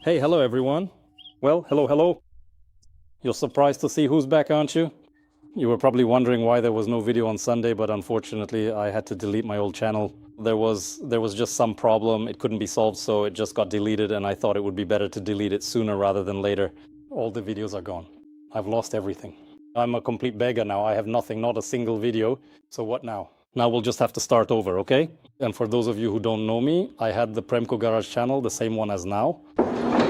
Hey, hello everyone. Well, hello. You're surprised to see who's back, aren't you? You were probably wondering why there was no video on Sunday, but unfortunately I had to delete my old channel. There was just some problem, it couldn't be solved, so it just got deleted, and I thought it would be better to delete it sooner rather than later. All the videos are gone. I've lost everything. I'm a complete beggar now. I have nothing, not a single video. So what now? Now we'll just have to start over, okay? And for those of you who don't know me, I had the Premko Garage channel, the same one as now.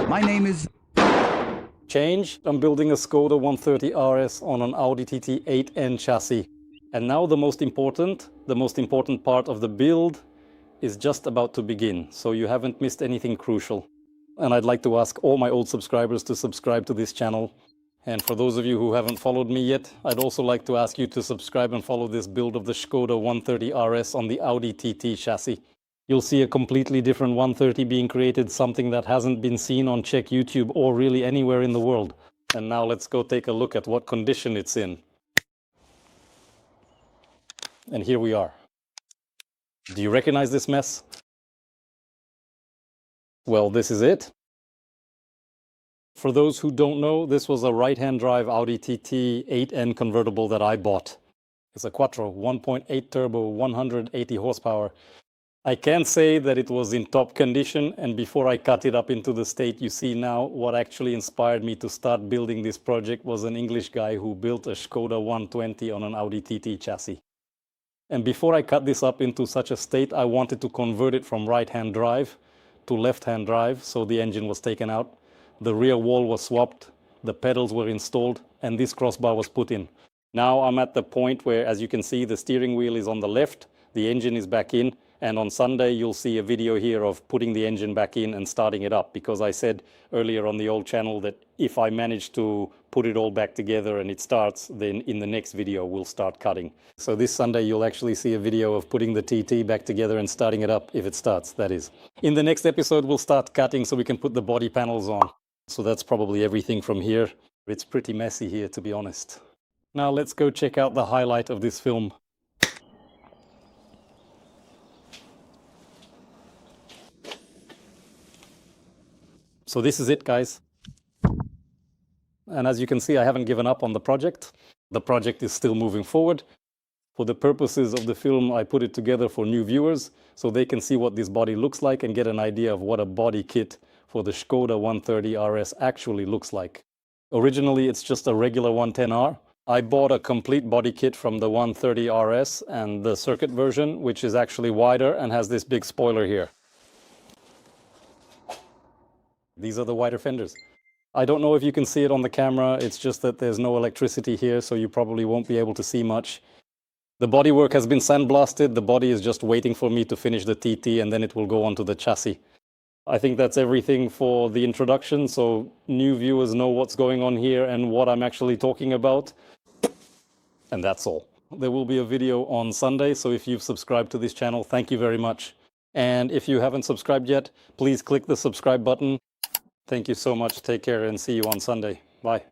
My name is... Change. I'm building a Skoda 130RS on an Audi TT 8N chassis. And now the most important part of the build is just about to begin. So you haven't missed anything crucial. And I'd like to ask all my old subscribers to subscribe to this channel. And for those of you who haven't followed me yet, I'd also like to ask you to subscribe and follow this build of the Škoda 130RS on the Audi TT chassis. You'll see a completely different 130 being created, something that hasn't been seen on Czech YouTube or really anywhere in the world. And now let's go take a look at what condition it's in. And here we are. Do you recognize this mess? Well, this is it. For those who don't know, this was a right-hand drive Audi TT 8N convertible that I bought. It's a Quattro, 1.8 turbo, 180 horsepower. I can say that it was in top condition, and before I cut it up into the state you see now, what actually inspired me to start building this project was an English guy who built a Škoda 120 on an Audi TT chassis. And before I cut this up into such a state, I wanted to convert it from right-hand drive to left-hand drive, so the engine was taken out, the rear wall was swapped, the pedals were installed, and this crossbar was put in. Now I'm at the point where, as you can see, the steering wheel is on the left, the engine is back in, and on Sunday you'll see a video here of putting the engine back in and starting it up, because I said earlier on the old channel that if I manage to put it all back together and it starts, then in the next video we'll start cutting. So this Sunday you'll actually see a video of putting the TT back together and starting it up, if it starts, that is. In the next episode we'll start cutting so we can put the body panels on. So that's probably everything from here. It's pretty messy here, to be honest. Now let's go check out the highlight of this film. So this is it, guys. And as you can see, I haven't given up on the project. The project is still moving forward. For the purposes of the film, I put it together for new viewers so they can see what this body looks like and get an idea of what a body kit for the Škoda 130RS actually looks like. Originally, it's just a regular 110R. I bought a complete body kit from the 130RS and the circuit version, which is actually wider and has this big spoiler here. These are the wider fenders. I don't know if you can see it on the camera, it's just that there's no electricity here, so you probably won't be able to see much. The bodywork has been sandblasted, the body is just waiting for me to finish the TT and then it will go onto the chassis. I think that's everything for the introduction, so new viewers know what's going on here and what I'm actually talking about. And that's all. There will be a video on Sunday, so if you've subscribed to this channel, thank you very much. And if you haven't subscribed yet, please click the subscribe button. Thank you so much. Take care and see you on Sunday. Bye.